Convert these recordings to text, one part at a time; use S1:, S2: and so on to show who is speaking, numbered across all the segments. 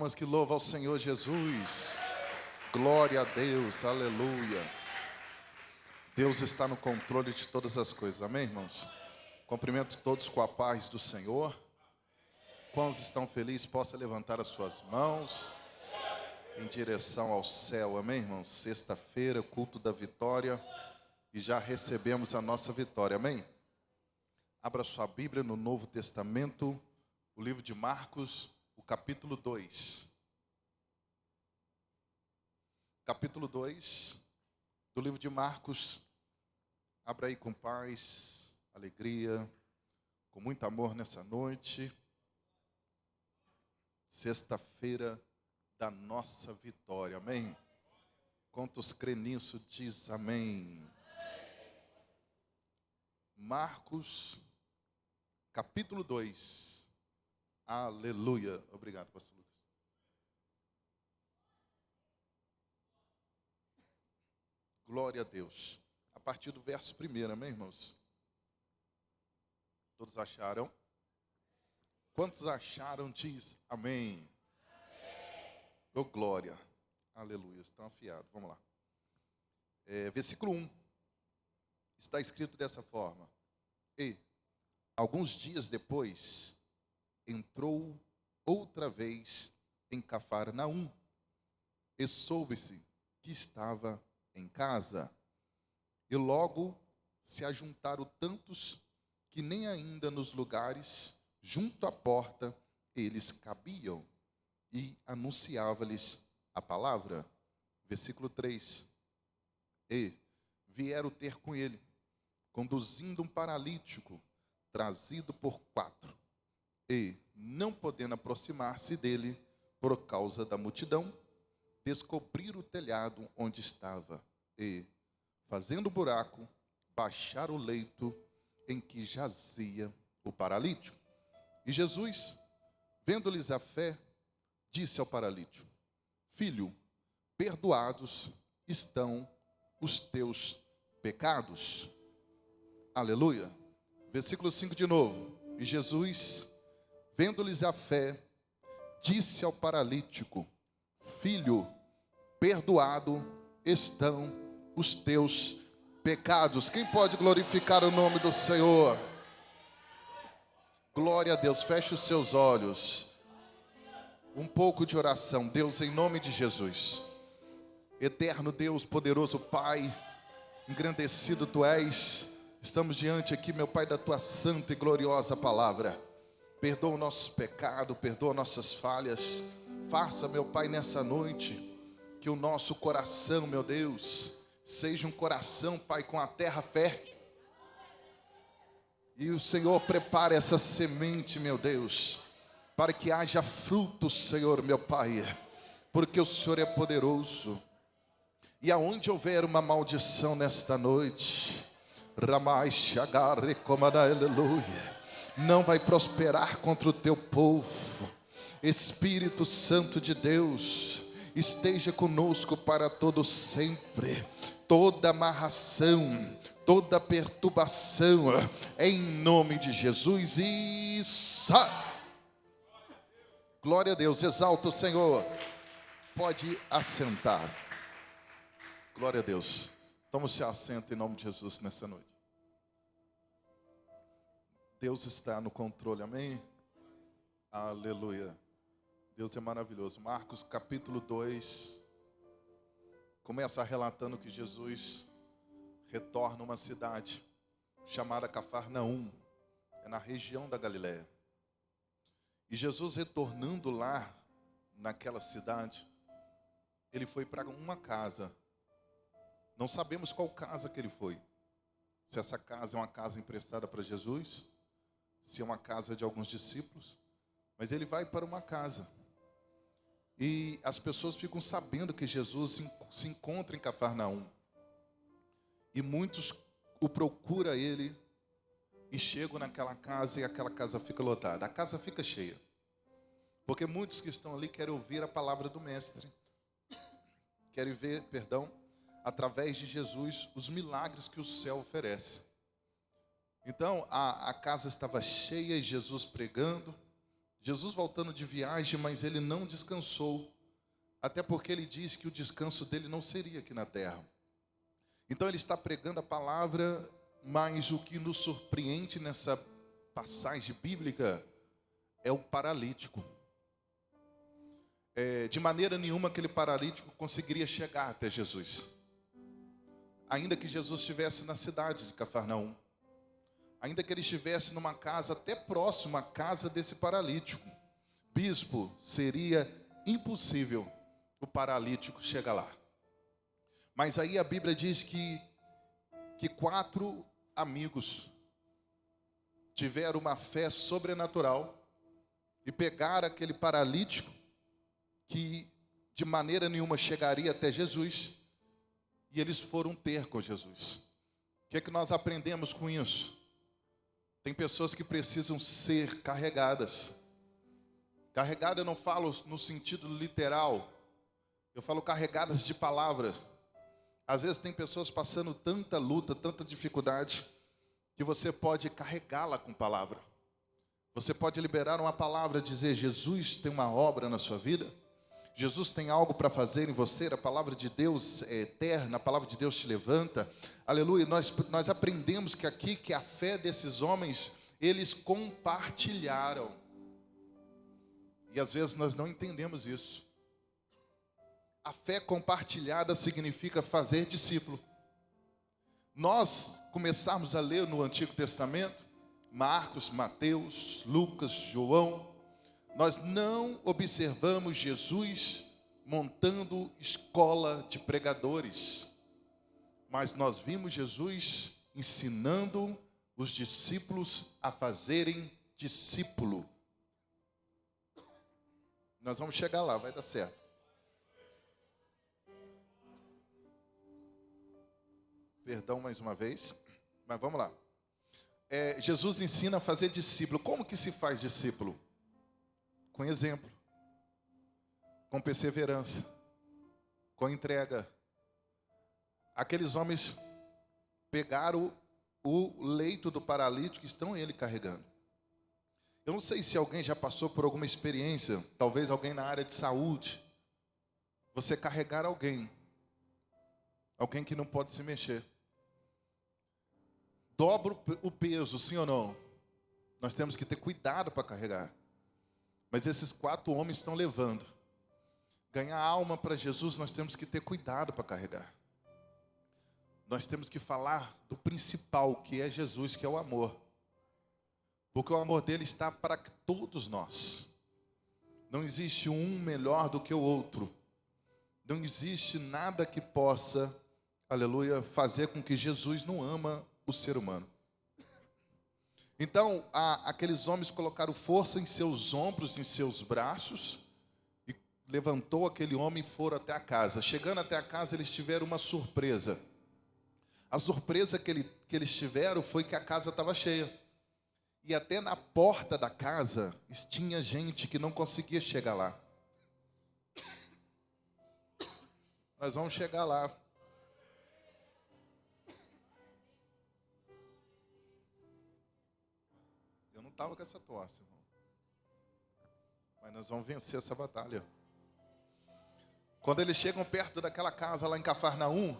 S1: Mas que louva ao Senhor Jesus. Glória a Deus, aleluia. Deus está no controle de todas as coisas, amém, irmãos? Cumprimento todos com a paz do Senhor. Quantos estão felizes, possa levantar as suas mãos em direção ao céu, amém, irmãos? Sexta-feira, culto da vitória, e já recebemos a nossa vitória, amém? Abra sua Bíblia no Novo Testamento, o livro de Marcos, o capítulo 2. Capítulo 2 do livro de Marcos. Abra aí com paz, alegria, com muito amor nessa noite. Sexta-feira da nossa vitória, amém? Quantos crê nisso, diz amém. Marcos, capítulo 2. Aleluia. Obrigado, pastor Lucas. Glória a Deus. A partir do verso 1, amém, irmãos? Todos acharam? Quantos acharam, diz amém. Oh, glória. Aleluia. Estão afiados. Vamos lá. Versículo 1. Está escrito dessa forma. E, alguns dias depois, entrou outra vez em Cafarnaum, e soube-se que estava em casa. E logo se ajuntaram tantos que nem ainda nos lugares junto à porta eles cabiam, e anunciava-lhes a palavra. Versículo 3. E vieram ter com ele, conduzindo um paralítico, trazido por 4. E, não podendo aproximar-se dele por causa da multidão, descobriram o telhado onde estava e, fazendo buraco, baixaram o leito em que jazia o paralítico. E Jesus, vendo-lhes a fé, disse ao paralítico: Filho, perdoados estão os teus pecados. Aleluia. Versículo 5 de novo. E Jesus, vendo-lhes a fé, disse ao paralítico: Filho, perdoado estão os teus pecados. Quem pode glorificar o nome do Senhor? Glória a Deus. Feche os seus olhos. Um pouco de oração. Deus, em nome de Jesus. Eterno Deus, poderoso Pai, engrandecido Tu és. Estamos diante aqui, meu Pai, da Tua santa e gloriosa palavra. Perdoa o nosso pecado, perdoa nossas falhas. Faça, meu Pai, nessa noite, que o nosso coração, meu Deus, seja um coração, Pai, com a terra fértil. E o Senhor prepare essa semente, meu Deus, para que haja frutos, Senhor, meu Pai, porque o Senhor é poderoso. E aonde houver uma maldição nesta noite, Ramai Shagare Comada, aleluia, não vai prosperar contra o teu povo. Espírito Santo de Deus, esteja conosco para todo sempre. Toda amarração, toda perturbação, em nome de Jesus. E glória a Deus, exalta o Senhor. Pode assentar. Glória a Deus. Tome-se assento em nome de Jesus nessa noite. Deus está no controle, amém? Aleluia. Deus é maravilhoso. Marcos capítulo 2. Começa relatando que Jesus retorna a uma cidade chamada Cafarnaum. É na região da Galileia. E Jesus retornando lá, naquela cidade, ele foi para uma casa. Não sabemos qual casa que ele foi. Se essa casa é uma casa emprestada para Jesus, se é uma casa de alguns discípulos. Mas ele vai para uma casa. E as pessoas ficam sabendo que Jesus se encontra em Cafarnaum. E muitos o procuram ele e chegam naquela casa e aquela casa fica lotada. A casa fica cheia. Porque muitos que estão ali querem ouvir a palavra do Mestre. Querem ver, através de Jesus, os milagres que o céu oferece. Então, a casa estava cheia e Jesus pregando. Jesus voltando de viagem, mas ele não descansou, até porque ele diz que o descanso dele não seria aqui na terra. Então ele está pregando a palavra, mas o que nos surpreende nessa passagem bíblica é o paralítico. De maneira nenhuma aquele paralítico conseguiria chegar até Jesus. Ainda que Jesus estivesse na cidade de Cafarnaum, ainda que ele estivesse numa casa até próxima à casa desse paralítico, bispo, seria impossível o paralítico chegar lá. Mas aí a Bíblia diz que 4 amigos tiveram uma fé sobrenatural e pegaram aquele paralítico que de maneira nenhuma chegaria até Jesus, e eles foram ter com Jesus. O que é que nós aprendemos com isso? Tem pessoas que precisam ser carregadas. Carregada eu não falo no sentido literal, eu falo carregadas de palavras. Às vezes tem pessoas passando tanta luta, tanta dificuldade, que você pode carregá-la com palavra. Você pode liberar uma palavra, dizer: Jesus tem uma obra na sua vida, Jesus tem algo para fazer em você, a palavra de Deus é eterna, a palavra de Deus te levanta. Aleluia, nós aprendemos que aqui, que a fé desses homens, eles compartilharam. E às vezes nós não entendemos isso. A fé compartilhada significa fazer discípulo. Nós começarmos a ler no Antigo Testamento, Marcos, Mateus, Lucas, João, nós não observamos Jesus montando escola de pregadores, mas nós vimos Jesus ensinando os discípulos a fazerem discípulo. Nós vamos chegar lá, vai dar certo. Perdão mais uma vez, mas vamos lá. Jesus ensina a fazer discípulo. Como que se faz discípulo? Com exemplo, com perseverança, com entrega. Aqueles homens pegaram o leito do paralítico e estão ele carregando. Eu não sei se alguém já passou por alguma experiência, talvez alguém na área de saúde, você carregar alguém que não pode se mexer. Dobra o peso, sim ou não? Nós temos que ter cuidado para carregar. Mas esses 4 homens estão levando. Ganhar alma para Jesus, nós temos que ter cuidado para carregar. Nós temos que falar do principal, que é Jesus, que é o amor. Porque o amor dele está para todos nós. Não existe um melhor do que o outro. Não existe nada que possa, aleluia, fazer com que Jesus não ama o ser humano. Então, aqueles homens colocaram força em seus ombros, em seus braços, e levantou aquele homem e foram até a casa. Chegando até a casa, eles tiveram uma surpresa. A surpresa que eles tiveram foi que a casa estava cheia. E até na porta da casa, tinha gente que não conseguia chegar lá. Nós vamos chegar lá. Eu não estava com essa tosse, irmão. Mas nós vamos vencer essa batalha. Quando eles chegam perto daquela casa lá em Cafarnaum,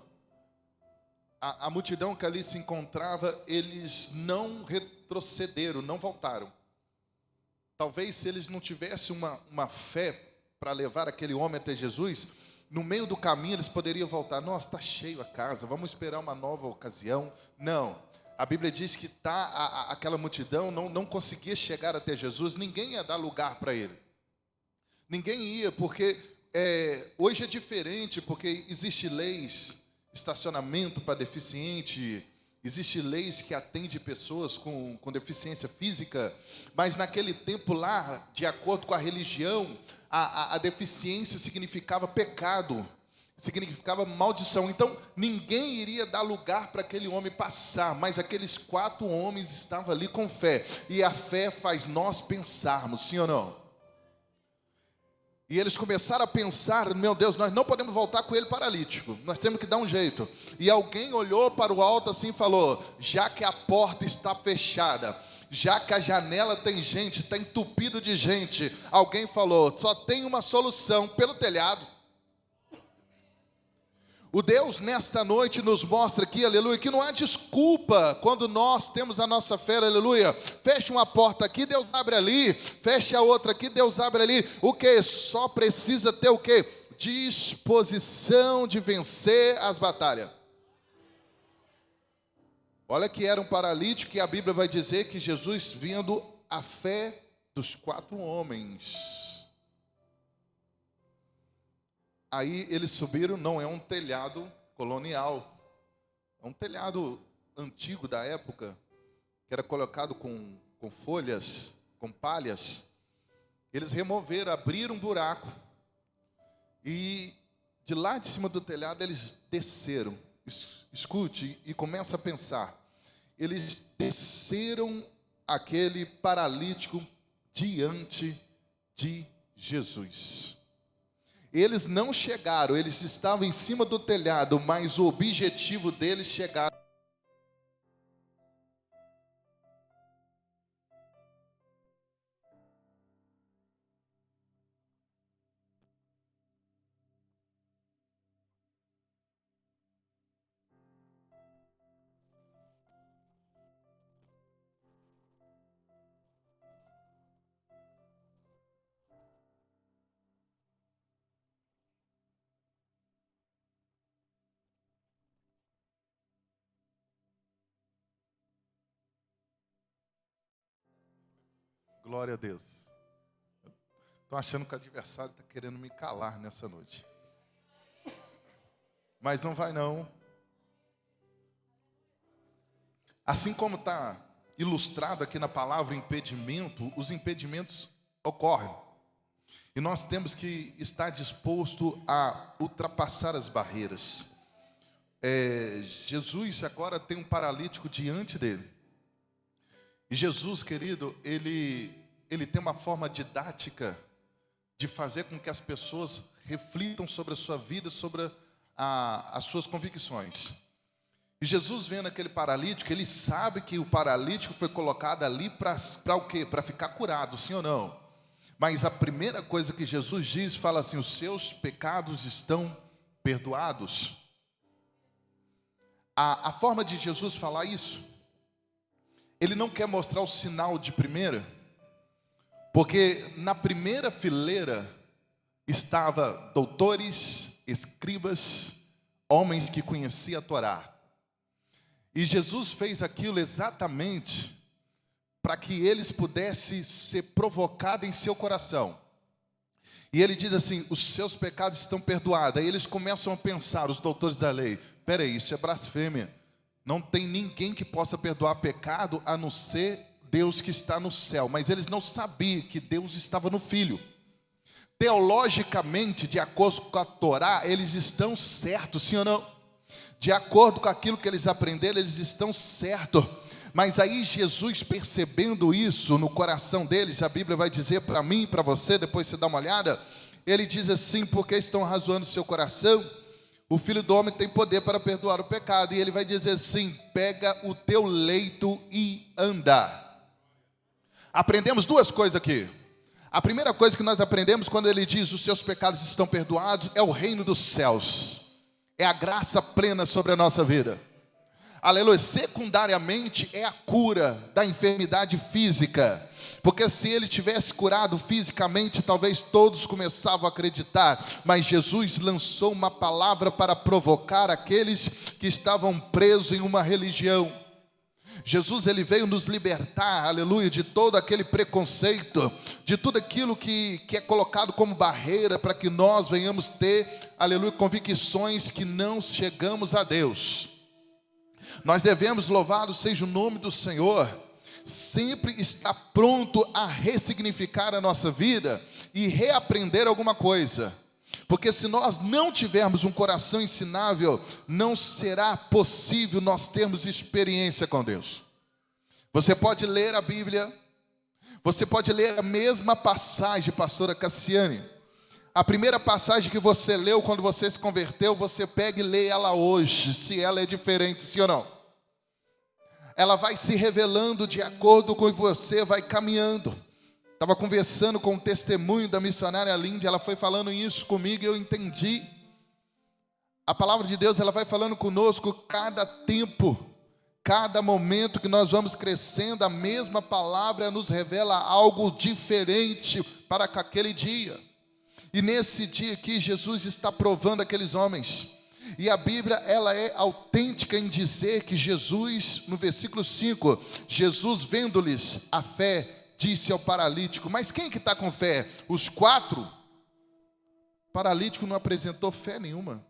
S1: a multidão que ali se encontrava, eles não retrocederam, não voltaram. Talvez se eles não tivessem uma fé para levar aquele homem até Jesus, no meio do caminho eles poderiam voltar. Nossa, está cheio a casa, vamos esperar uma nova ocasião. Não, a Bíblia diz que aquela multidão não conseguia chegar até Jesus, ninguém ia dar lugar para ele. Ninguém ia, porque hoje é diferente, porque existe leis, estacionamento para deficiente, existe leis que atendem pessoas com deficiência física, mas naquele tempo lá, de acordo com a religião, a deficiência significava pecado, significava maldição. Então, ninguém iria dar lugar para aquele homem passar, mas aqueles 4 homens estavam ali com fé, e a fé faz nós pensarmos, sim ou não? E eles começaram a pensar, meu Deus, nós não podemos voltar com ele paralítico, nós temos que dar um jeito. E alguém olhou para o alto assim e falou: já que a porta está fechada, já que a janela tem gente, está entupido de gente, alguém falou, só tem uma solução: pelo telhado. O Deus nesta noite nos mostra aqui, aleluia, que não há desculpa quando nós temos a nossa fé, aleluia. Fecha uma porta aqui, Deus abre ali. Fecha a outra aqui, Deus abre ali. O que? Só precisa ter o que? Disposição de vencer as batalhas. Olha que era um paralítico e a Bíblia vai dizer que Jesus vendo a fé dos 4 homens. Aí eles subiram, não é um telhado colonial, é um telhado antigo da época, que era colocado com folhas, com palhas. Eles removeram, abriram um buraco, e de lá de cima do telhado eles desceram. Escute e começa a pensar. Eles desceram aquele paralítico diante de Jesus. Eles não chegaram, eles estavam em cima do telhado, mas o objetivo deles chegar. Glória a Deus. Estou achando que o adversário está querendo me calar nessa noite. Mas não vai não. Assim como está ilustrado aqui na palavra impedimento, os impedimentos ocorrem. E nós temos que estar disposto a ultrapassar as barreiras. Jesus agora tem um paralítico diante dele. E Jesus, querido, ele tem uma forma didática de fazer com que as pessoas reflitam sobre a sua vida, sobre as suas convicções. E Jesus vendo aquele paralítico, ele sabe que o paralítico foi colocado ali para o quê? Para ficar curado, sim ou não? Mas a primeira coisa que Jesus diz, fala assim: os seus pecados estão perdoados. A forma de Jesus falar isso, ele não quer mostrar o sinal de primeira, porque na primeira fileira estava doutores, escribas, homens que conheciam a Torá. E Jesus fez aquilo exatamente para que eles pudessem ser provocados em seu coração. E ele diz assim: os seus pecados estão perdoados. Aí eles começam a pensar, os doutores da lei: peraí, isso é blasfêmia. Não tem ninguém que possa perdoar pecado a não ser Deus que está no céu. Mas eles não sabiam que Deus estava no Filho. Teologicamente, de acordo com a Torá, eles estão certos, sim ou não? De acordo com aquilo que eles aprenderam, eles estão certos. Mas aí Jesus, percebendo isso no coração deles, a Bíblia vai dizer para mim e para você, depois você dá uma olhada, ele diz assim: porque estão razoando seu coração? O Filho do Homem tem poder para perdoar o pecado. E ele vai dizer assim: pega o teu leito e anda. Aprendemos duas coisas aqui. A primeira coisa que nós aprendemos quando ele diz os seus pecados estão perdoados, é o reino dos céus. É a graça plena sobre a nossa vida. Aleluia. Secundariamente é a cura da enfermidade física. Porque se ele tivesse curado fisicamente, talvez todos começavam a acreditar. Mas Jesus lançou uma palavra para provocar aqueles que estavam presos em uma religião. Jesus, ele veio nos libertar, aleluia, de todo aquele preconceito, de tudo aquilo que é colocado como barreira para que nós venhamos ter, aleluia, convicções que não chegamos a Deus. Nós devemos, louvado seja o nome do Senhor, sempre estar pronto a ressignificar a nossa vida e reaprender alguma coisa. Porque se nós não tivermos um coração ensinável, não será possível nós termos experiência com Deus. Você pode ler a Bíblia, você pode ler a mesma passagem, pastora Cassiane. A primeira passagem que você leu quando você se converteu, você pega e lê ela hoje, se ela é diferente, sim ou não? Ela vai se revelando de acordo com você vai caminhando. Estava conversando com o testemunho da missionária Lindy, ela foi falando isso comigo e eu entendi. A palavra de Deus, ela vai falando conosco cada tempo, cada momento que nós vamos crescendo, a mesma palavra nos revela algo diferente para aquele dia. E nesse dia aqui, Jesus está provando aqueles homens. E a Bíblia, ela é autêntica em dizer que Jesus, no versículo 5, Jesus vendo-lhes a fé, disse ao paralítico, mas quem que está com fé? Os 4? O paralítico não apresentou fé nenhuma.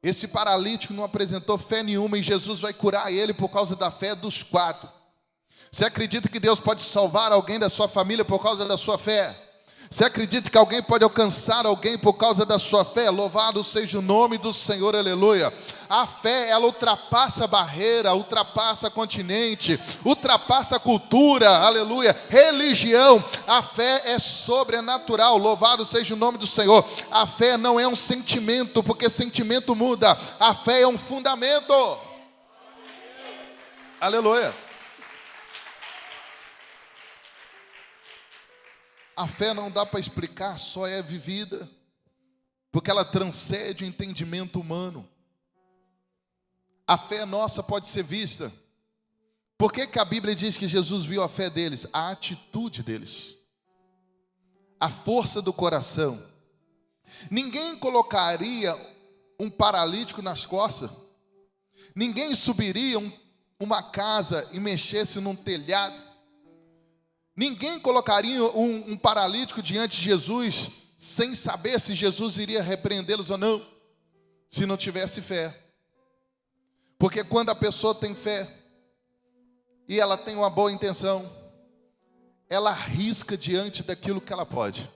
S1: Esse paralítico não apresentou fé nenhuma e Jesus vai curar ele por causa da fé dos 4. Você acredita que Deus pode salvar alguém da sua família por causa da sua fé? Você acredita que alguém pode alcançar alguém por causa da sua fé? Louvado seja o nome do Senhor, aleluia. A fé, ela ultrapassa a barreira, ultrapassa continente, ultrapassa a cultura, aleluia, religião. A fé é sobrenatural, louvado seja o nome do Senhor. A fé não é um sentimento, porque sentimento muda. A fé é um fundamento. Aleluia. A fé não dá para explicar, só é vivida, porque ela transcende o entendimento humano. A fé nossa pode ser vista. Por que a Bíblia diz que Jesus viu a fé deles? A atitude deles, a força do coração. Ninguém colocaria um paralítico nas costas, ninguém subiria uma casa e mexesse num telhado. Ninguém colocaria um paralítico diante de Jesus sem saber se Jesus iria repreendê-los ou não, se não tivesse fé. Porque quando a pessoa tem fé e ela tem uma boa intenção, ela arrisca diante daquilo que ela pode.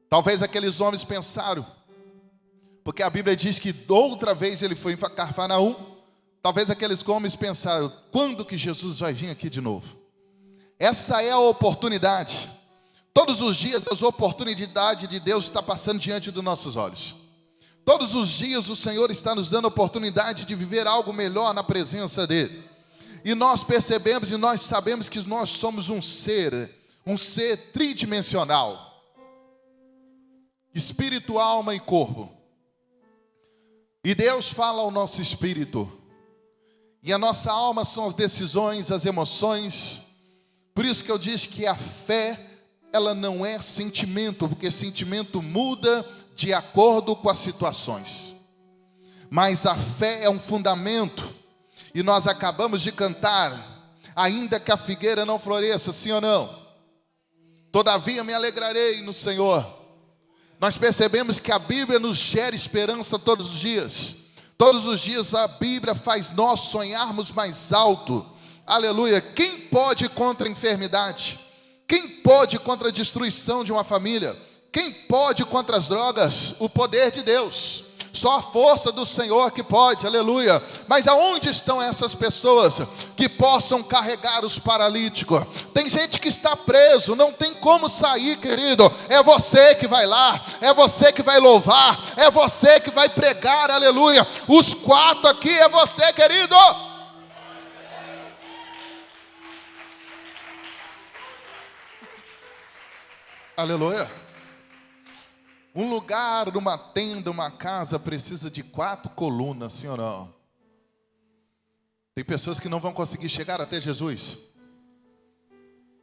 S1: Talvez aqueles homens pensaram, porque a Bíblia diz que outra vez ele foi em Cafarnaum, talvez aqueles homens pensaram, quando que Jesus vai vir aqui de novo? Essa é a oportunidade. Todos os dias as oportunidades de Deus está passando diante dos nossos olhos. Todos os dias o Senhor está nos dando a oportunidade de viver algo melhor na presença dEle. E nós percebemos e nós sabemos que nós somos um ser tridimensional. Espírito, alma e corpo. E Deus fala ao nosso espírito. E a nossa alma são as decisões, as emoções. Por isso que eu disse que a fé, ela não é sentimento, porque sentimento muda de acordo com as situações. Mas a fé é um fundamento, e nós acabamos de cantar, ainda que a figueira não floresça, sim ou não? Todavia me alegrarei no Senhor. Nós percebemos que a Bíblia nos gera esperança todos os dias. Todos os dias a Bíblia faz nós sonharmos mais alto. Aleluia. Quem pode contra a enfermidade? Quem pode contra a destruição de uma família? Quem pode contra as drogas? O poder de Deus. Só a força do Senhor que pode, aleluia. Mas aonde estão essas pessoas que possam carregar os paralíticos? Tem gente que está preso, não tem como sair, querido. É você que vai lá, é você que vai louvar, é você que vai pregar, aleluia. Os 4 aqui é você, querido. Aleluia. Um lugar, uma tenda, uma casa precisa de 4 colunas, sim ou não? Tem pessoas que não vão conseguir chegar até Jesus.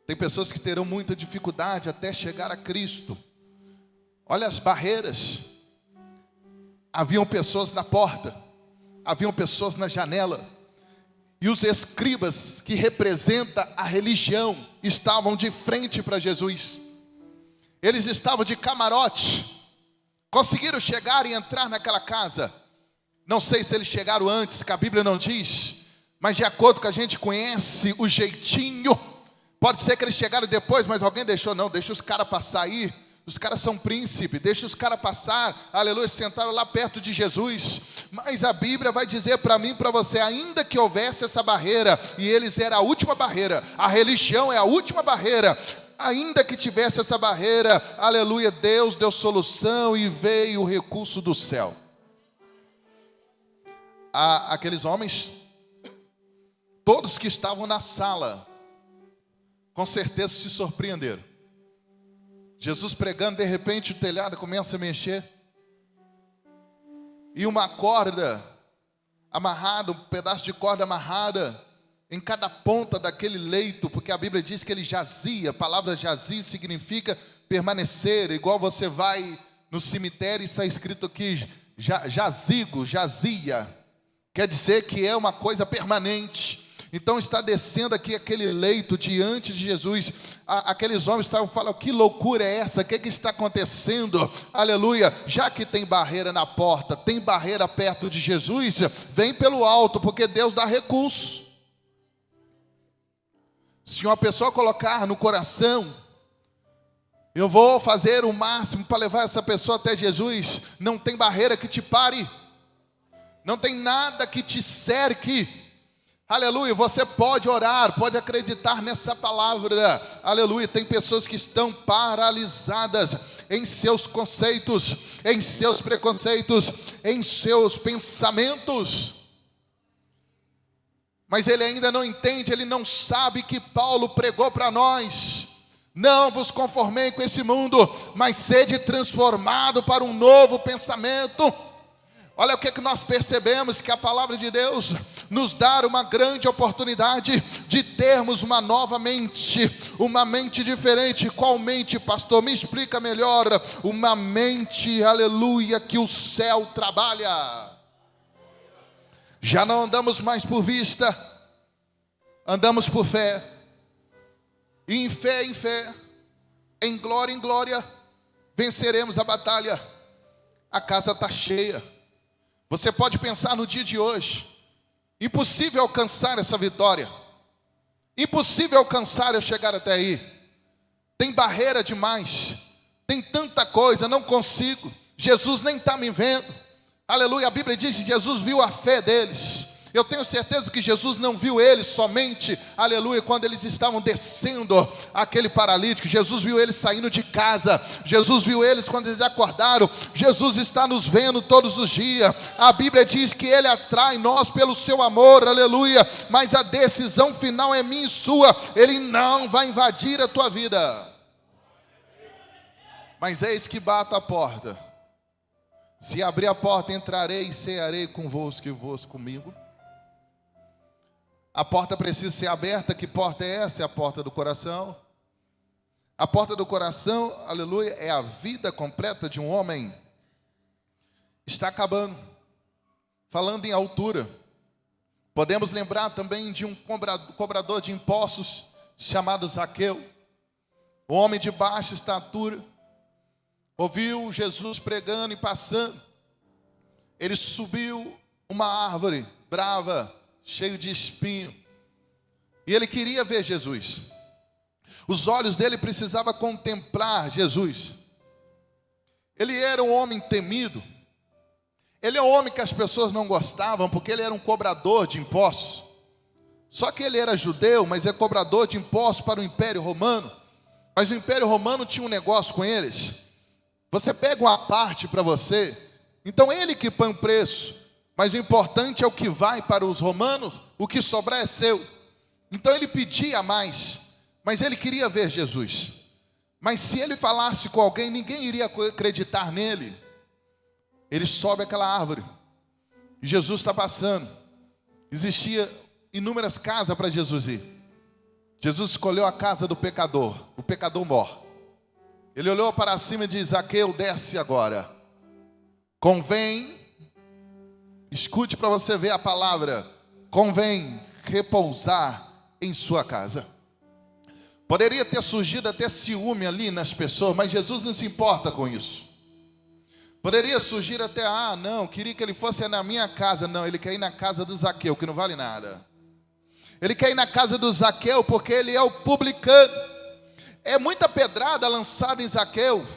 S1: Tem pessoas que terão muita dificuldade até chegar a Cristo. Olha as barreiras. Haviam pessoas na porta, haviam pessoas na janela. E os escribas, que representam a religião, estavam de frente para Jesus. Eles estavam de camarote, conseguiram chegar e entrar naquela casa. Não sei se eles chegaram antes, que a Bíblia não diz, mas de acordo com a gente conhece o jeitinho, pode ser que eles chegaram depois, mas alguém deixou, não, deixa os caras passar aí, os caras são príncipes, deixa os caras passar, aleluia, sentaram lá perto de Jesus. Mas a Bíblia vai dizer para mim e para você, ainda que houvesse essa barreira, e eles eram a última barreira, a religião é a última barreira, Ainda que tivesse essa barreira, aleluia, Deus deu solução e veio o recurso do céu. Aqueles homens, todos que estavam na sala, com certeza se surpreenderam. Jesus pregando, de repente o telhado começa a mexer. E uma corda amarrada, um pedaço de corda amarrada em cada ponta daquele leito, porque a Bíblia diz que ele jazia. A palavra jazir significa permanecer, igual você vai no cemitério e está escrito aqui, jazigo, jazia. Quer dizer que é uma coisa permanente. Então está descendo aqui aquele leito diante de Jesus. Aqueles homens estavam falando, que loucura é essa? O que está acontecendo? Aleluia, já que tem barreira na porta, tem barreira perto de Jesus, vem pelo alto, porque Deus dá recurso. Se uma pessoa colocar no coração, eu vou fazer o máximo para levar essa pessoa até Jesus, não tem barreira que te pare, não tem nada que te cerque. Aleluia, você pode orar, pode acreditar nessa palavra. Aleluia, tem pessoas que estão paralisadas em seus conceitos, em seus preconceitos, em seus pensamentos. Mas ele ainda não entende, ele não sabe que Paulo pregou para nós. Não vos conformei com esse mundo, mas sede transformado para um novo pensamento. Olha o que nós percebemos, que a palavra de Deus nos dá uma grande oportunidade de termos uma nova mente, uma mente diferente. Qual mente, pastor? Me explica melhor. Uma mente, aleluia, que o céu trabalha. Já não andamos mais por vista, andamos por fé. E em fé, em glória, venceremos a batalha. A casa está cheia. Você pode pensar no dia de hoje, impossível alcançar essa vitória, impossível alcançar eu chegar até aí, tem barreira demais, tem tanta coisa, não consigo, Jesus nem está me vendo. Aleluia, a Bíblia diz que Jesus viu a fé deles. Eu tenho certeza que Jesus não viu eles somente, aleluia, quando eles estavam descendo aquele paralítico. Jesus viu eles saindo de casa. Jesus viu eles quando eles acordaram. Jesus está nos vendo todos os dias. A Bíblia diz que Ele atrai nós pelo seu amor, aleluia. Mas a decisão final é minha e sua. Ele não vai invadir a tua vida. Mas eis que bato a porta. Se abrir a porta, entrarei e cearei convosco e vos comigo. A porta precisa ser aberta. Que porta é essa? É a porta do coração. A porta do coração, aleluia, é a vida completa de um homem. Está acabando. Falando em altura, podemos lembrar também de um cobrador de impostos chamado Zaqueu. Um homem de baixa estatura. Ouviu Jesus pregando e passando. Ele subiu uma árvore brava, cheio de espinho, e ele queria ver Jesus. Os olhos dele precisavam contemplar Jesus. Ele era um homem temido. Ele é um homem que as pessoas não gostavam, porque ele era um cobrador de impostos. Só que ele era judeu, mas é cobrador de impostos para o Império Romano. Mas o Império Romano tinha um negócio com eles. Você pega uma parte para você, então ele que põe o preço. Mas o importante é o que vai para os romanos, o que sobrar é seu. Então ele pedia mais, mas ele queria ver Jesus. Mas se ele falasse com alguém, ninguém iria acreditar nele. Ele sobe aquela árvore, e Jesus está passando. Existia inúmeras casas para Jesus ir. Jesus escolheu a casa do pecador, o pecador morre. Ele olhou para cima e disse: Zaqueu, desce agora. Convém, escute para você ver a palavra, convém repousar em sua casa. Poderia ter surgido até ciúme ali nas pessoas, mas Jesus não se importa com isso. Poderia surgir até, não, queria que ele fosse na minha casa. Não, ele quer ir na casa do Zaqueu, que não vale nada. Ele quer ir na casa do Zaqueu porque ele é o publicano. É muita pedrada lançada em Zaqueu,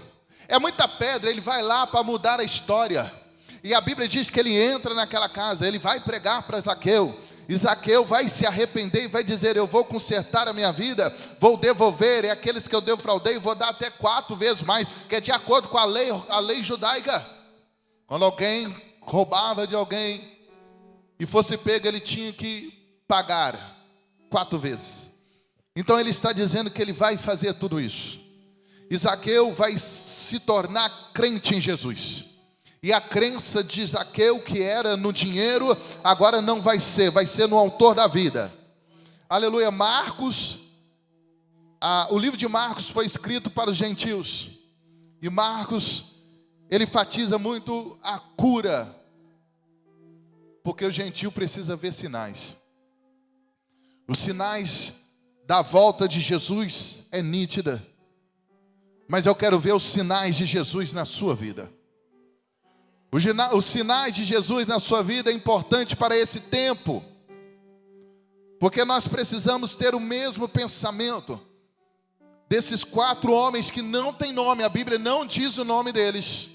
S1: é muita pedra, ele vai lá para mudar a história. E a Bíblia diz que ele entra naquela casa, ele vai pregar para Zaqueu. E Zaqueu vai se arrepender e vai dizer: eu vou consertar a minha vida, vou devolver, e aqueles que eu defraudei, vou dar até 4 vezes mais, que é de acordo com a lei judaica. Quando alguém roubava de alguém e fosse pego, ele tinha que pagar 4 vezes. Então ele está dizendo que ele vai fazer tudo isso. E Zaqueu vai se tornar crente em Jesus. E a crença de Zaqueu, que era no dinheiro, agora não vai ser no autor da vida. Aleluia. Marcos, o livro de Marcos foi escrito para os gentios. E Marcos, ele enfatiza muito a cura, porque o gentio precisa ver sinais. Os sinais da volta de Jesus é nítida, mas eu quero ver os sinais de Jesus na sua vida. Os sinais de Jesus na sua vida é importante para esse tempo, porque nós precisamos ter o mesmo pensamento desses 4 homens que não têm nome. A Bíblia não diz o nome deles,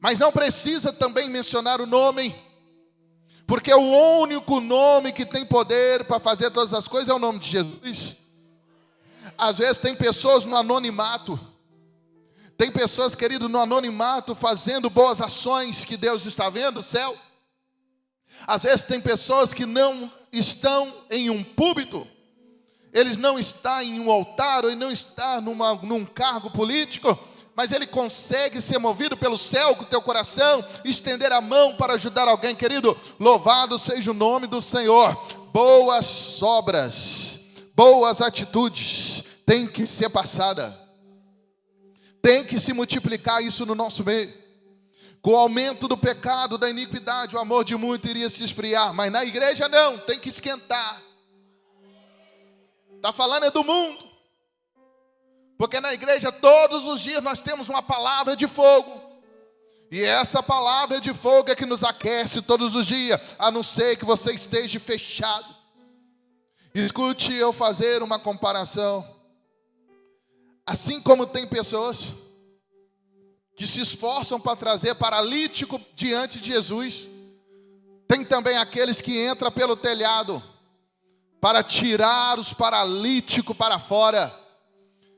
S1: mas não precisa também mencionar o nome, porque o único nome que tem poder para fazer todas as coisas é o nome de Jesus. Às vezes tem pessoas no anonimato, tem pessoas, querido, no anonimato, fazendo boas ações que Deus está vendo, o céu. Às vezes tem pessoas que não estão em um púlpito, eles não estão em um altar, ou não estão num cargo político, mas ele consegue ser movido pelo céu com o teu coração, estender a mão para ajudar alguém. Querido, louvado seja o nome do Senhor. Boas obras, boas atitudes tem que ser passada. Tem que se multiplicar isso no nosso meio. Com o aumento do pecado, da iniquidade, o amor de muito iria se esfriar, mas na igreja não, tem que esquentar. Está falando é do mundo, porque na igreja todos os dias nós temos uma palavra de fogo, e essa palavra de fogo é que nos aquece todos os dias, a não ser que você esteja fechado. Escute eu fazer uma comparação. Assim como tem pessoas que se esforçam para trazer paralítico diante de Jesus, tem também aqueles que entram pelo telhado para tirar os paralíticos para fora.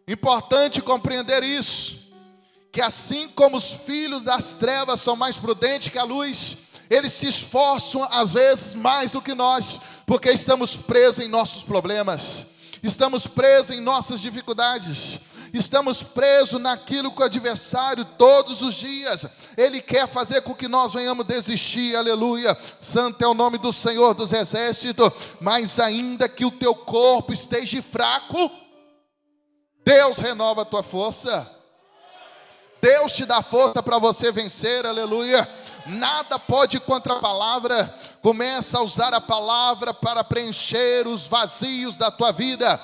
S1: Importante compreender isso, que assim como os filhos das trevas são mais prudentes que a luz, eles se esforçam às vezes mais do que nós, porque estamos presos em nossos problemas, estamos presos em nossas dificuldades, estamos presos naquilo que o adversário todos os dias, ele quer fazer com que nós venhamos desistir. Aleluia, santo é o nome do Senhor dos exércitos. Mas ainda que o teu corpo esteja fraco, Deus renova a tua força, Deus te dá força para você vencer. Aleluia. Nada pode ir contra a palavra. Começa a usar a palavra para preencher os vazios da tua vida.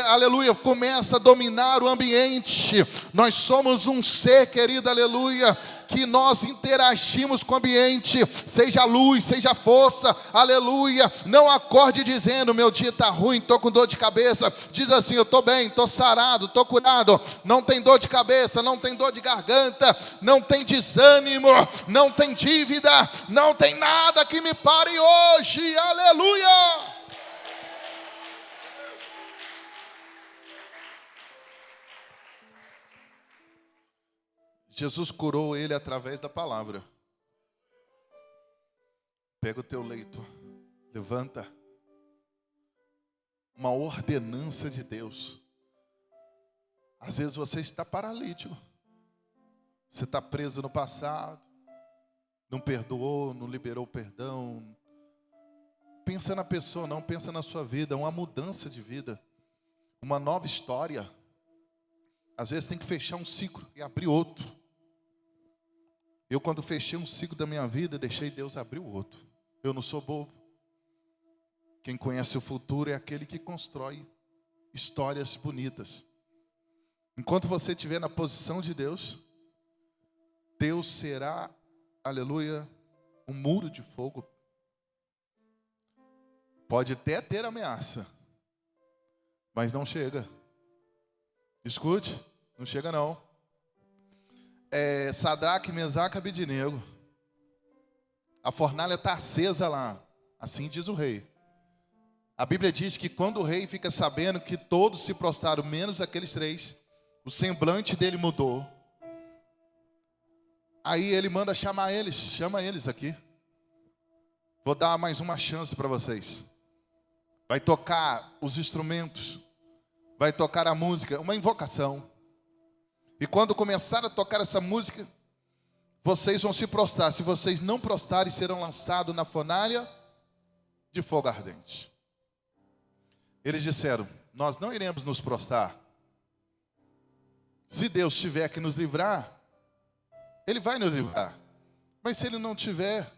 S1: Aleluia. Começa a dominar o ambiente. Nós somos um ser, querido, aleluia, que nós interagimos com o ambiente. Seja luz, seja força, aleluia. Não acorde dizendo: meu dia está ruim, estou com dor de cabeça. Diz assim: eu estou bem, estou sarado, estou curado. Não tem dor de cabeça, não tem dor de garganta, não tem desânimo, não tem dívida, não tem nada que me pare hoje. Aleluia. Jesus curou ele através da palavra. Pega o teu leito, levanta. Uma ordenança de Deus. Às vezes você está paralítico, você está preso no passado, não perdoou, não liberou perdão. Pensa na pessoa, não pensa na sua vida. Uma mudança de vida, uma nova história. Às vezes tem que fechar um ciclo e abrir outro. Eu, quando fechei um ciclo da minha vida, deixei Deus abrir o outro. Eu não sou bobo. Quem conhece o futuro é aquele que constrói histórias bonitas. Enquanto você estiver na posição de Deus, Deus será, aleluia, um muro de fogo. Pode até ter ameaça, mas não chega. Escute, não chega não. Sadraque, Mesaque e Abednego. A fornalha está acesa lá. Assim diz o rei. A Bíblia diz que quando o rei fica sabendo que todos se prostraram, menos aqueles 3, o semblante dele mudou. Aí ele manda chamar eles, chama eles aqui. Vou dar mais uma chance para vocês. Vai tocar os instrumentos, vai tocar a música, uma invocação. E quando começar a tocar essa música, vocês vão se prostrar. Se vocês não prostrarem, serão lançados na fornalha de fogo ardente. Eles disseram: nós não iremos nos prostrar. Se Deus tiver que nos livrar, Ele vai nos livrar. Mas se Ele não tiver,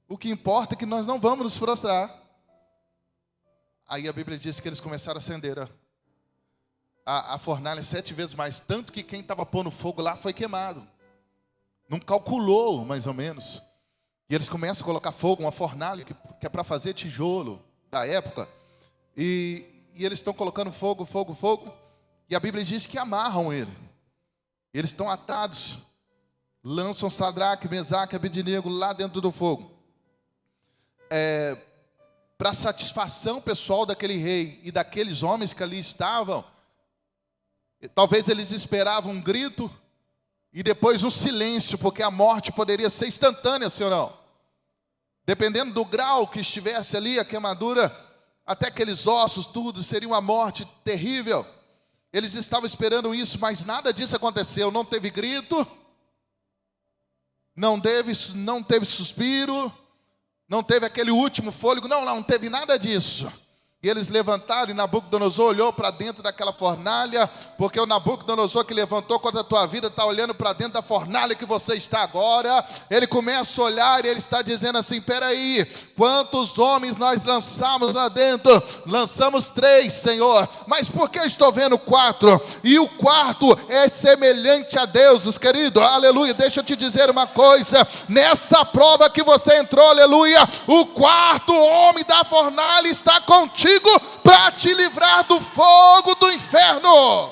S1: o que importa é que nós não vamos nos prostrar. Aí a Bíblia diz que eles começaram a acender a fornalha 7 vezes mais. Tanto que quem estava pondo fogo lá foi queimado. Não calculou, mais ou menos. E eles começam a colocar fogo, uma fornalha que é para fazer tijolo da época. E eles estão colocando fogo, fogo, fogo. E a Bíblia diz que amarram ele. Eles estão atados. Lançam Sadraque, Mesaque e Abednego lá dentro do fogo. Para satisfação pessoal daquele rei e daqueles homens que ali estavam, talvez eles esperavam um grito e depois um silêncio, porque a morte poderia ser instantânea, sim ou não? Dependendo do grau que estivesse ali, a queimadura, até aqueles ossos, tudo, seria uma morte terrível. Eles estavam esperando isso, mas nada disso aconteceu. Não teve grito, não teve suspiro, não teve aquele último fôlego, não teve nada disso. E eles levantaram e Nabucodonosor olhou para dentro daquela fornalha, porque o Nabucodonosor que levantou contra a tua vida está olhando para dentro da fornalha que você está agora. Ele começa a olhar e ele está dizendo assim: peraí, quantos homens nós lançamos lá dentro? Lançamos 3, Senhor, mas por que eu estou vendo 4? E o quarto é semelhante a deuses, querido, aleluia. Deixa eu te dizer uma coisa, nessa prova que você entrou, aleluia, o quarto homem da fornalha está contigo, para te livrar do fogo do inferno.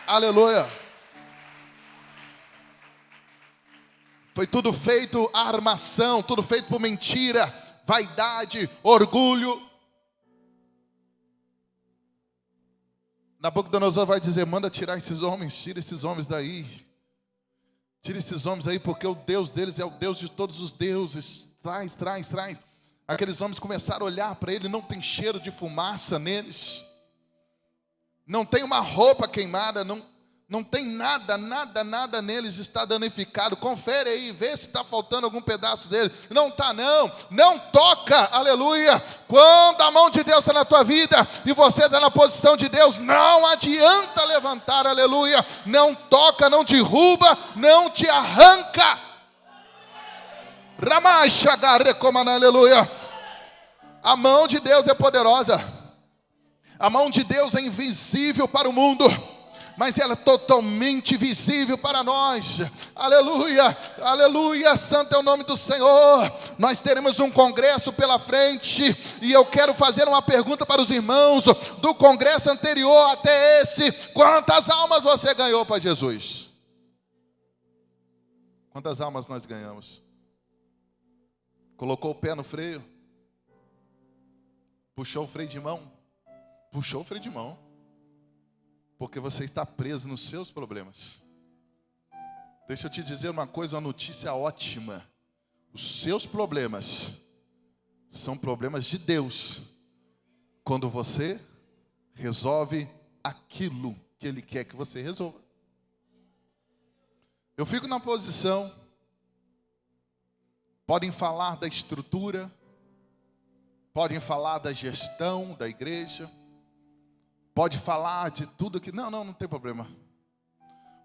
S1: Aleluia. Foi tudo feito a armação, tudo feito por mentira, vaidade, orgulho. Nabucodonosor vai dizer: manda tirar esses homens, tira esses homens daí. Tira esses homens aí, porque o Deus deles é o Deus de todos os deuses. Traz. Aqueles homens começaram a olhar para ele, não tem cheiro de fumaça neles. Não tem uma roupa queimada, não tem nada neles está danificado. Confere aí, vê se está faltando algum pedaço dele. Não está não toca, aleluia. Quando a mão de Deus está na tua vida e você está na posição de Deus, não adianta levantar, aleluia. Não toca, não derruba, não te arranca. Aleluia. A mão de Deus é poderosa. A mão de Deus é invisível para o mundo, mas ela é totalmente visível para nós. Aleluia, aleluia, santo é o nome do Senhor. Nós teremos um congresso pela frente, e eu quero fazer uma pergunta para os irmãos, do congresso anterior até esse: quantas almas você ganhou para Jesus? Quantas almas nós ganhamos? Colocou o pé no freio? Puxou o freio de mão? Puxou o freio de mão. Porque você está preso nos seus problemas. Deixa eu te dizer uma coisa, uma notícia ótima. Os seus problemas são problemas de Deus, quando você resolve aquilo que Ele quer que você resolva. Eu fico na posição. Podem falar da estrutura, podem falar da gestão da igreja, pode falar de tudo que... Não tem problema.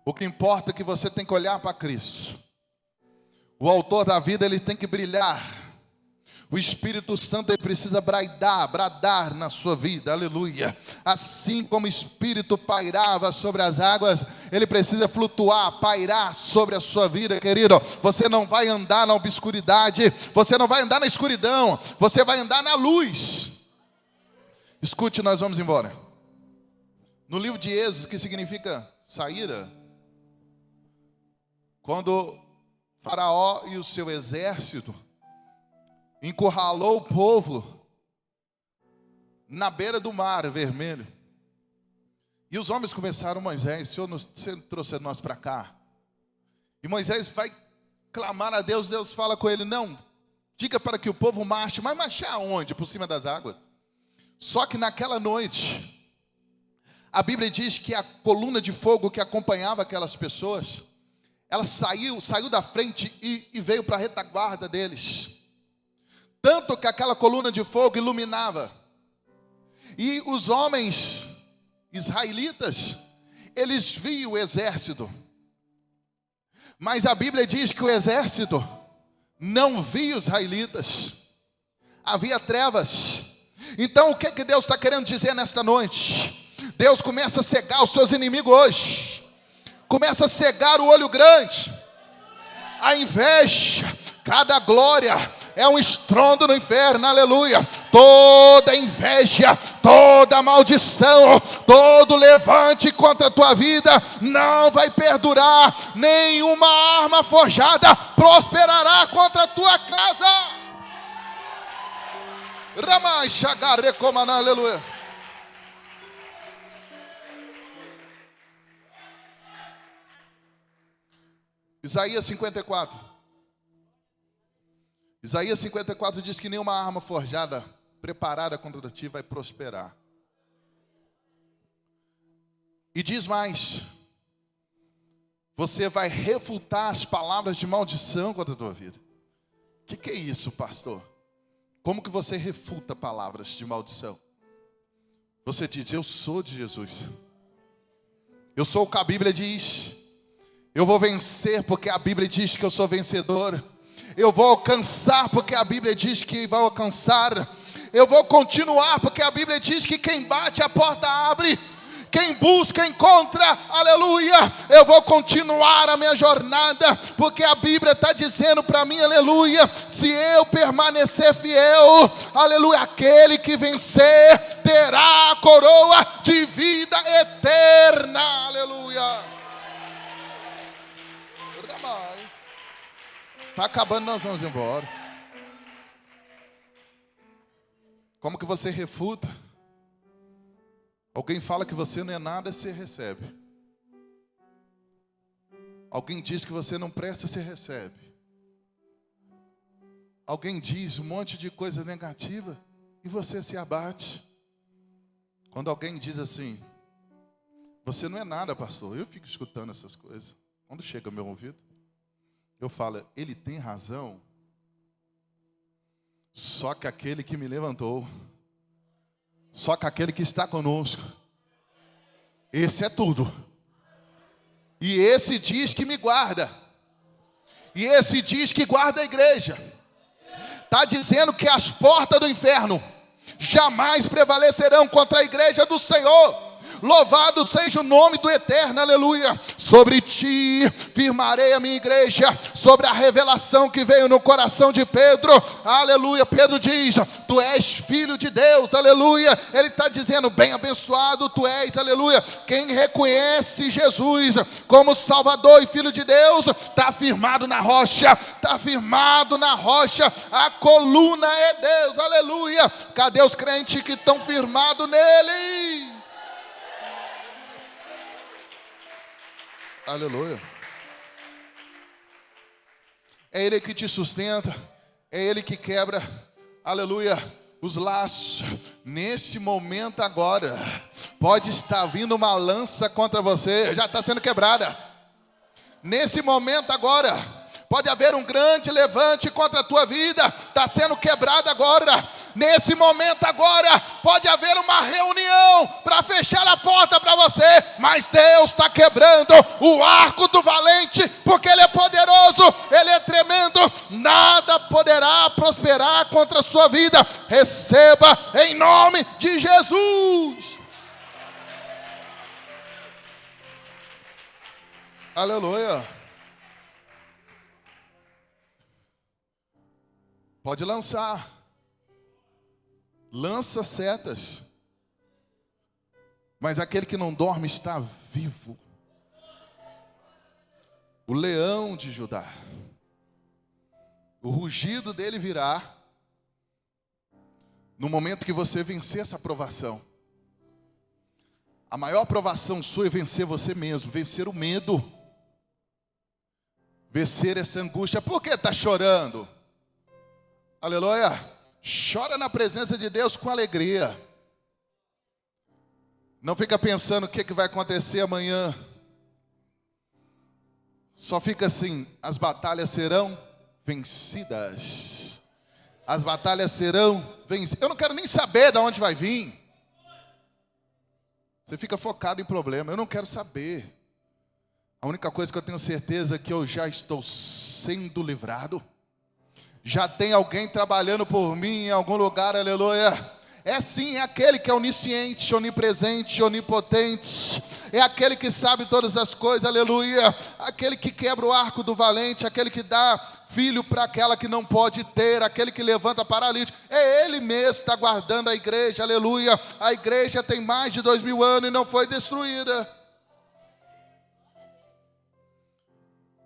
S1: O que importa é que você tem que olhar para Cristo. O autor da vida, ele tem que brilhar. O Espírito Santo, ele precisa bradar na sua vida, aleluia. Assim como o Espírito pairava sobre as águas, ele precisa flutuar, pairar sobre a sua vida, querido. Você não vai andar na obscuridade, você não vai andar na escuridão, você vai andar na luz. Escute, nós vamos embora. No livro de Êxodo, que significa saída, quando Faraó e o seu exército encurralou o povo na beira do mar Vermelho. E os homens começaram: Moisés, você trouxe nós para cá. E Moisés vai clamar a Deus. Deus fala com ele: não, diga para que o povo marche. Mas marchar aonde? Por cima das águas. Só que naquela noite, a Bíblia diz que a coluna de fogo que acompanhava aquelas pessoas, ela saiu da frente e veio para a retaguarda deles. Tanto que aquela coluna de fogo iluminava. E os homens israelitas, eles viam o exército. Mas a Bíblia diz que o exército não via os israelitas. Havia trevas. Então o que Deus está querendo dizer nesta noite? Deus começa a cegar os seus inimigos hoje. Começa a cegar o olho grande. A inveja, cada glória é um estrondo no inferno, aleluia. Toda inveja, toda maldição, todo levante contra a tua vida não vai perdurar. Nenhuma arma forjada prosperará contra a tua casa. Ramai Shagare Komana, aleluia. Isaías 54. Isaías 54 diz que nenhuma arma forjada, preparada contra ti, vai prosperar. E diz mais: você vai refutar as palavras de maldição contra a tua vida. O que é isso, pastor? Como que você refuta palavras de maldição? Você diz: eu sou de Jesus. Eu sou o que a Bíblia diz. Eu vou vencer porque a Bíblia diz que eu sou vencedor. Eu vou alcançar porque a Bíblia diz que vai alcançar. Eu vou continuar porque a Bíblia diz que quem bate a porta abre. Quem busca encontra, aleluia. Eu vou continuar a minha jornada porque a Bíblia está dizendo para mim, aleluia. Se eu permanecer fiel, aleluia, aquele que vencer terá a coroa de vida eterna, aleluia. Está acabando, nós vamos embora. Como que você refuta? Alguém fala que você não é nada, você recebe. Alguém diz que você não presta, você recebe. Alguém diz um monte de coisa negativa e você se abate. Quando alguém diz assim: você não é nada, pastor. Eu fico escutando essas coisas. Quando chega ao meu ouvido, eu falo: ele tem razão. Só que aquele que me levantou, só que aquele que está conosco, esse é tudo. E esse diz que me guarda. E esse diz que guarda a igreja. Está dizendo que as portas do inferno jamais prevalecerão contra a igreja do Senhor. Louvado seja o nome do Eterno, aleluia. Sobre ti firmarei a minha igreja. Sobre a revelação que veio no coração de Pedro, aleluia. Pedro diz: tu és filho de Deus, aleluia. Ele está dizendo: bem abençoado tu és, aleluia. Quem reconhece Jesus como Salvador e Filho de Deus, está firmado na rocha. Está firmado na rocha. A coluna é Deus, aleluia. Cadê os crentes que estão firmados nele? Aleluia. É Ele que te sustenta. É Ele que quebra, aleluia, os laços. Nesse momento agora, pode estar vindo uma lança contra você. Já está sendo quebrada. Nesse momento agora, pode haver um grande levante contra a tua vida. Está sendo quebrada agora. Nesse momento agora, pode haver uma reunião para fechar a porta para você. Mas Deus está quebrando o arco do valente, porque Ele é poderoso, Ele é tremendo. Nada poderá prosperar contra a sua vida. Receba em nome de Jesus. Aleluia. Pode lançar. Lança setas. Mas aquele que não dorme está vivo. O leão de Judá. O rugido dele virá No momento que você vencer essa provação, a maior provação sua é vencer você mesmo, vencer o medo, vencer essa angústia. Por que está chorando? Aleluia! Chora na presença de Deus com alegria. Não fica pensando o que vai acontecer amanhã. Só fica assim: as batalhas serão vencidas. As batalhas serão vencidas. Eu não quero nem saber de onde vai vir. Você fica focado em problema. Eu não quero saber. A única coisa que eu tenho certeza é que eu já estou sendo livrado. Já tem alguém trabalhando por mim em algum lugar, aleluia. É sim, é aquele que é onisciente, onipresente, onipotente. É aquele que sabe todas as coisas, aleluia. Aquele que quebra o arco do valente, aquele que dá filho para aquela que não pode ter, aquele que levanta paralítico. É Ele mesmo que está guardando a igreja, aleluia. A igreja tem mais de 2000 anos e não foi destruída.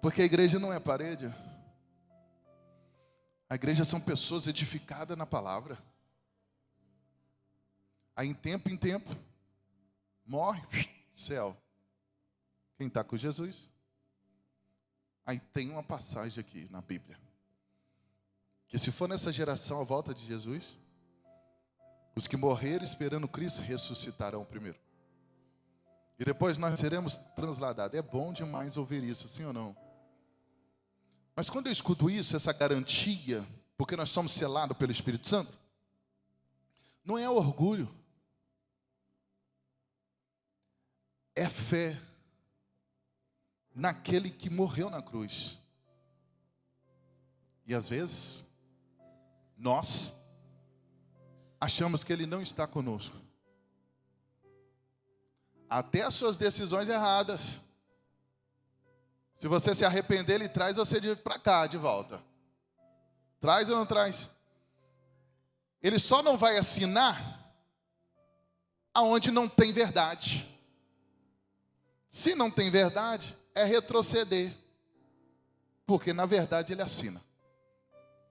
S1: Porque a igreja não é parede. A igreja são pessoas edificadas na palavra. Aí em tempo, morre, céu. Quem está com Jesus? Aí tem uma passagem aqui na Bíblia, que se for nessa geração a volta de Jesus, os que morreram esperando Cristo ressuscitarão primeiro. E depois nós seremos transladados. É bom demais ouvir isso, sim ou não? Mas quando eu escuto isso, essa garantia, porque nós somos selados pelo Espírito Santo, não é orgulho. É fé naquele que morreu na cruz. E às vezes, nós achamos que Ele não está conosco. Até as suas decisões erradas. Se você se arrepender, Ele traz você para cá, de volta. Traz ou não traz? Ele só não vai assinar aonde não tem verdade. Se não tem verdade, é retroceder. Porque na verdade Ele assina.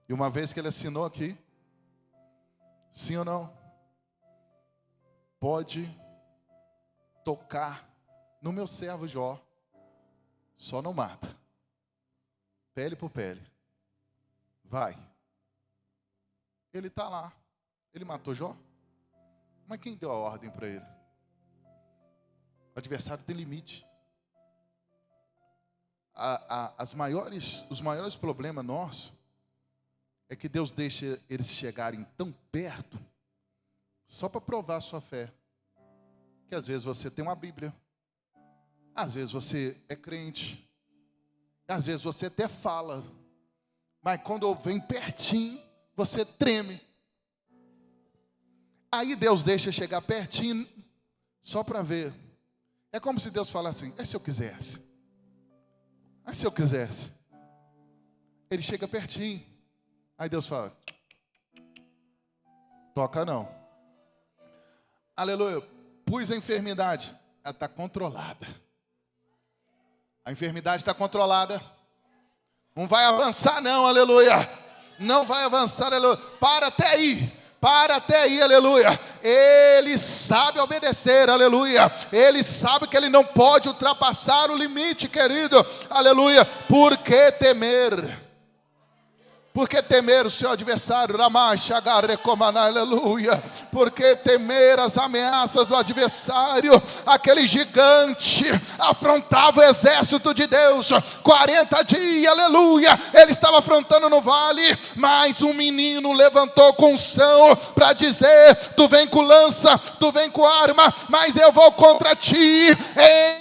S1: E uma vez que Ele assinou aqui, sim ou não? Pode tocar no meu servo Jó. Só não mata. Pele por pele. Vai. Ele está lá. Ele matou Jó? Mas quem deu a ordem para ele? O adversário tem limite. Os maiores problemas nossos é que Deus deixa eles chegarem tão perto só para provar a sua fé. Que às vezes você tem uma Bíblia, às vezes você é crente, às vezes você até fala, mas quando vem pertinho, você treme. Aí Deus deixa chegar pertinho só para ver. É como se Deus falasse assim: se eu quisesse? Se eu quisesse? Ele chega pertinho. Aí Deus fala: toca não. Aleluia. Pus a enfermidade. Ela está controlada. A enfermidade está controlada. Não vai avançar não, aleluia. Não vai avançar, aleluia. Para até aí. Para até aí, aleluia. Ele sabe obedecer, aleluia. Ele sabe que ele não pode ultrapassar o limite, querido, aleluia. Por que temer? Por que temer o seu adversário? Aleluia. Por que temer as ameaças do adversário? Aquele gigante afrontava o exército de Deus 40 dias, aleluia. Ele estava afrontando no vale, mas um menino levantou com unção para dizer: tu vem com lança, tu vem com arma, mas eu vou contra ti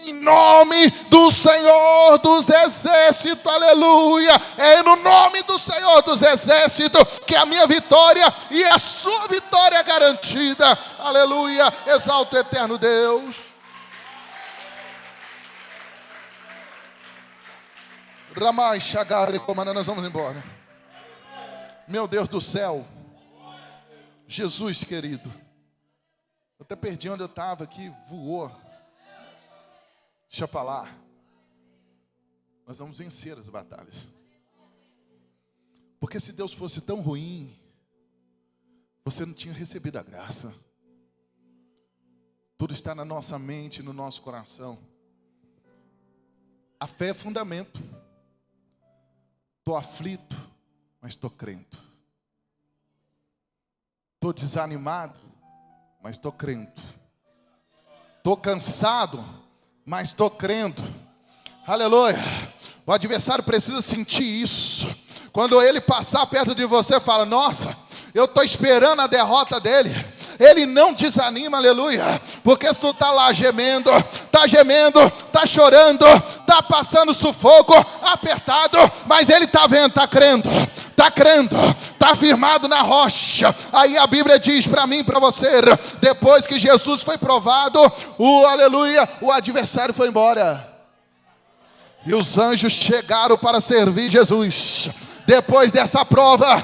S1: em nome do Senhor dos exércitos, aleluia. É no nome do Senhor dos exércitos que a minha vitória e a sua vitória é garantida, aleluia. Exalta o eterno Deus. Ramai Shagare Comana, nós vamos embora. Meu Deus do céu, Jesus querido, eu até perdi onde eu estava aqui, voou. Deixa pra lá. Nós vamos vencer as batalhas. Porque se Deus fosse tão ruim, você não tinha recebido a graça. Tudo está na nossa mente, no nosso coração. A fé é fundamento. Estou aflito, mas estou crendo. Estou desanimado, mas estou crendo. Estou cansado, mas estou crendo. Aleluia. O adversário precisa sentir isso. Quando ele passar perto de você, fala: nossa, eu estou esperando a derrota dele. Ele não desanima, aleluia. Porque se tu está lá gemendo, está chorando, está passando sufoco, apertado, mas ele está vendo, está crendo, está firmado na rocha. Aí a Bíblia diz para mim e para você: depois que Jesus foi provado, o adversário foi embora. E os anjos chegaram para servir Jesus. Depois dessa prova,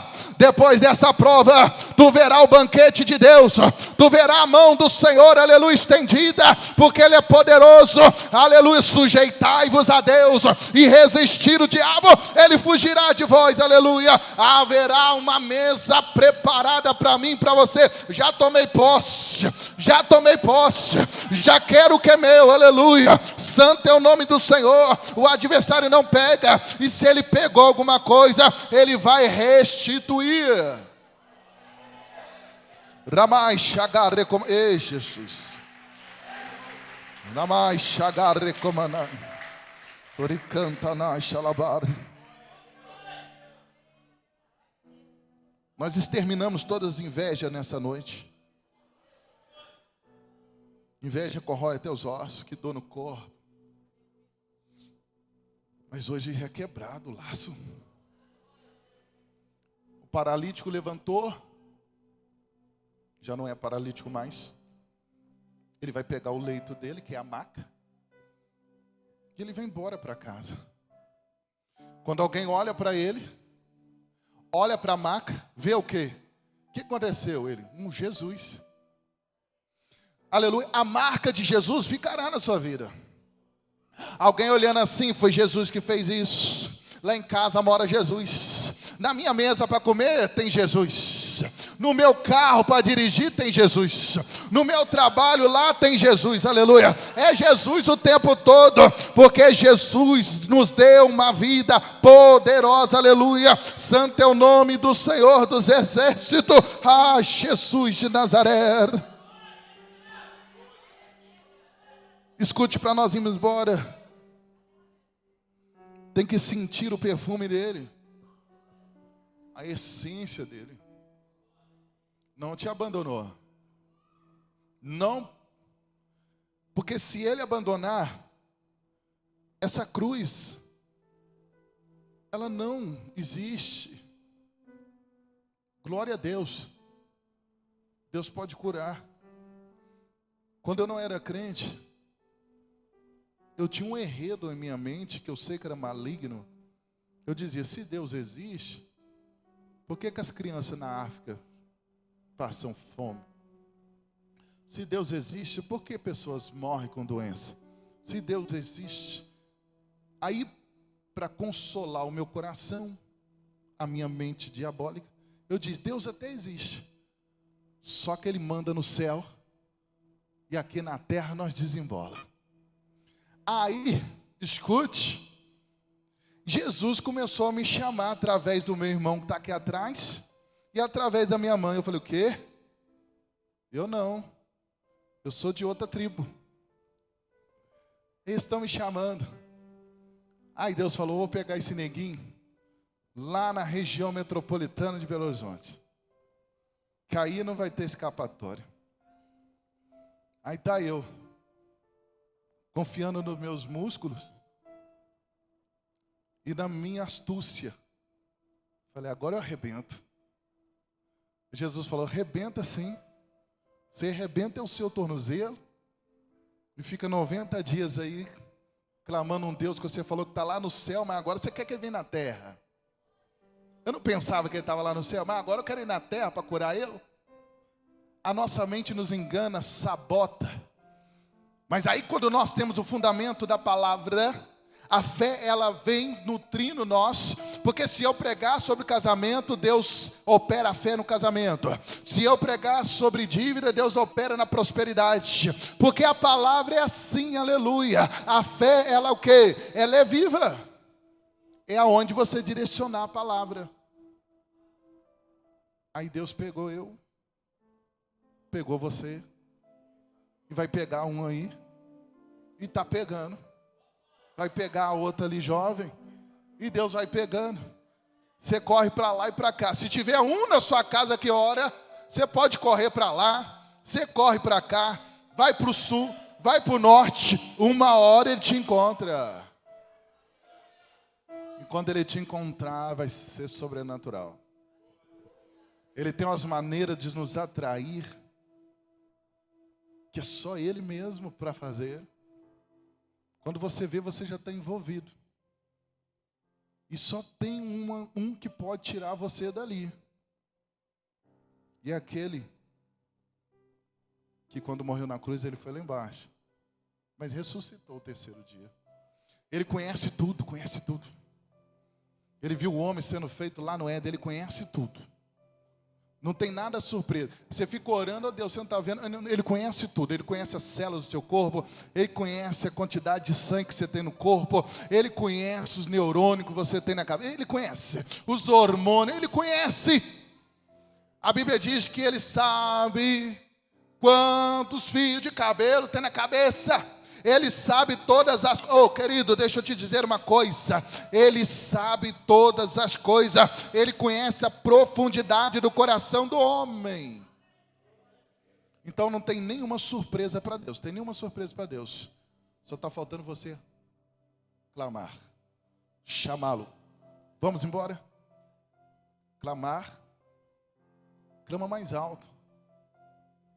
S1: tu verá o banquete de Deus, tu verá a mão do Senhor, aleluia, estendida, porque Ele é poderoso, aleluia. Sujeitai-vos a Deus e resistir o diabo, ele fugirá de vós, aleluia. Haverá uma mesa preparada para mim e para você. Já tomei posse, já quero o que é meu, aleluia. Santo é o nome do Senhor. O adversário não pega, e se ele pegou alguma coisa, ele vai restituir. Ramai chagarre como Jesus. Ramai chagarre como na. Toricanta na xalabar. Nós exterminamos todas as invejas nessa noite. Inveja corrói até os ossos, que dor no corpo. Mas hoje é quebrado o laço. O paralítico levantou, já não é paralítico mais. Ele vai pegar o leito dele, que é a maca, e ele vai embora para casa. Quando alguém olha para ele, olha para a maca, vê o quê? O que aconteceu? Ele, Jesus. Aleluia, a marca de Jesus ficará na sua vida. Alguém olhando assim: foi Jesus que fez isso. Lá em casa mora Jesus. Na minha mesa para comer tem Jesus. No meu carro para dirigir tem Jesus. No meu trabalho lá tem Jesus, aleluia. É Jesus o tempo todo, porque Jesus nos deu uma vida poderosa, aleluia. Santo é o nome do Senhor dos Exércitos. Ah, Jesus de Nazaré. Escute, para nós irmos embora, tem que sentir o perfume dele, a essência dele. Não te abandonou. Não, porque se ele abandonar, essa cruz, ela não existe. Glória a Deus. Deus pode curar. Quando eu não era crente, eu tinha um enredo em minha mente, que eu sei que era maligno. Eu dizia: se Deus existe, por que as crianças na África passam fome? Se Deus existe, por que pessoas morrem com doença? Se Deus existe. Aí, para consolar o meu coração, a minha mente diabólica, eu disse: Deus até existe, só que Ele manda no céu, e aqui na terra nós desembola. Aí, escute, Jesus começou a me chamar através do meu irmão que está aqui atrás, e através da minha mãe. Eu falei: o quê? Eu não, eu sou de outra tribo. Eles estão me chamando. Aí Deus falou: vou pegar esse neguinho lá na região metropolitana de Belo Horizonte, que aí não vai ter escapatória. Aí está eu, confiando nos meus músculos e na minha astúcia. Falei: agora eu arrebento. Jesus falou: arrebenta sim. Você arrebenta é o seu tornozelo e fica 90 dias aí clamando um Deus que você falou que está lá no céu, mas agora você quer que ele venha na terra. Eu não pensava que ele estava lá no céu, mas agora eu quero ir na terra para curar eu. A nossa mente nos engana, sabota. Mas aí quando nós temos o fundamento da palavra, A fé, ela vem nutrindo nós, porque se eu pregar sobre casamento, Deus opera a fé no casamento. Se eu pregar sobre dívida, Deus opera na prosperidade. Porque a palavra é assim, aleluia. A fé, ela é o quê? Ela é viva. É aonde você direcionar a palavra. Aí Deus pegou eu, pegou você, e vai pegar um aí, e está pegando. Vai pegar a outra ali jovem, e Deus vai pegando. Você corre para lá e para cá. Se tiver um na sua casa que ora, você pode correr para lá, você corre para cá, vai para o sul, vai para o norte, uma hora ele te encontra. E quando ele te encontrar, vai ser sobrenatural. Ele tem umas maneiras de nos atrair, que é só ele mesmo para fazer. Quando você vê, você já está envolvido. E só tem um que pode tirar você dali. E é aquele que quando morreu na cruz, ele foi lá embaixo. Mas ressuscitou o terceiro dia. Ele conhece tudo, conhece tudo. Ele viu o homem sendo feito lá no Éden, ele conhece tudo. Não tem nada surpresa. Você fica orando, oh Deus, você não está vendo? Ele conhece tudo. Ele conhece as células do seu corpo. Ele conhece a quantidade de sangue que você tem no corpo. Ele conhece os neurônios que você tem na cabeça. Ele conhece os hormônios. Ele conhece. A Bíblia diz que ele sabe quantos fios de cabelo tem na cabeça. Ele sabe todas as... Oh, querido, deixa eu te dizer uma coisa. Ele sabe todas as coisas. Ele conhece a profundidade do coração do homem. Então não tem nenhuma surpresa para Deus. Tem nenhuma surpresa para Deus. Só está faltando você clamar. Chamá-lo. Vamos embora? Clamar. Clama mais alto.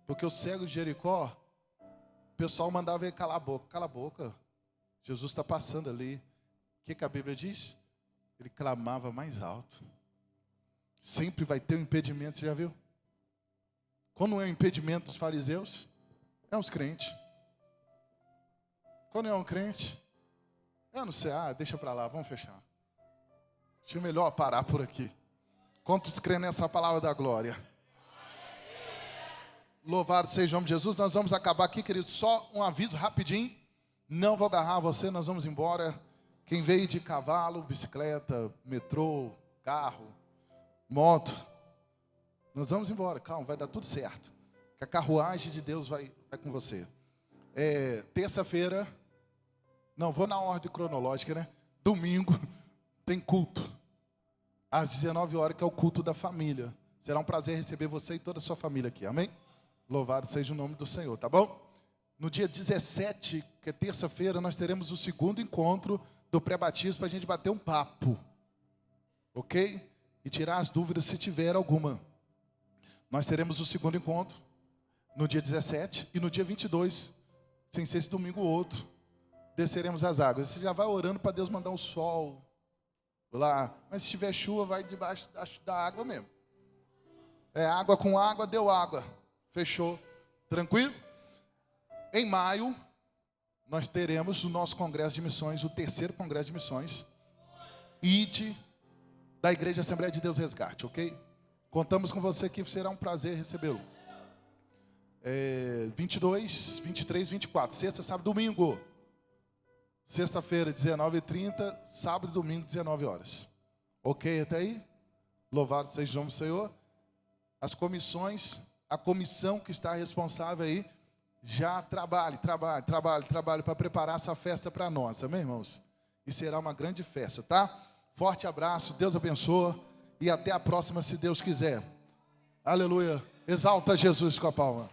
S1: Porque o cego de Jericó... O pessoal mandava ele calar a boca. Cala a boca. Jesus está passando ali. O que a Bíblia diz? Ele clamava mais alto. Sempre vai ter um impedimento, você já viu? Quando é um impedimento dos fariseus? É os crentes. Quando é um crente? Eu não sei, deixa para lá, vamos fechar. Acho melhor parar por aqui. Quantos creem nessa palavra da glória? Louvado seja o nome de Jesus. Nós vamos acabar aqui, querido. Só um aviso rapidinho. Não vou agarrar você, nós vamos embora. Quem veio de cavalo, bicicleta, metrô, carro, moto, nós vamos embora. Calma, vai dar tudo certo. Que a carruagem de Deus vai com você. Terça-feira, não, vou na ordem cronológica, né? Domingo tem culto. Às 19 horas, que é o culto da família. Será um prazer receber você e toda a sua família aqui, amém? Louvado seja o nome do Senhor, tá bom? No dia 17, que é terça-feira, nós teremos o segundo encontro do pré-batismo para a gente bater um papo. Ok? E tirar as dúvidas se tiver alguma. Nós teremos o segundo encontro no dia 17 e no dia 22, sem ser esse domingo ou outro, desceremos as águas. Você já vai orando para Deus mandar um sol lá. Mas se tiver chuva, vai debaixo da água mesmo. É água com água, deu água. Fechou. Tranquilo? Em maio, nós teremos o nosso congresso de missões, o terceiro congresso de missões, ID da Igreja Assembleia de Deus Resgate, ok? Contamos com você aqui, será um prazer recebê-lo. 22, 23, 24, sexta, sábado, domingo. Sexta-feira, 19h30, sábado e domingo, 19 horas. Ok até aí? Louvado seja o nome do Senhor. As comissões, a comissão que está responsável aí, já trabalhe para preparar essa festa para nós, amém, irmãos? E será uma grande festa, tá? Forte abraço, Deus abençoe e até a próxima, se Deus quiser. Aleluia. Exalta Jesus com a palma.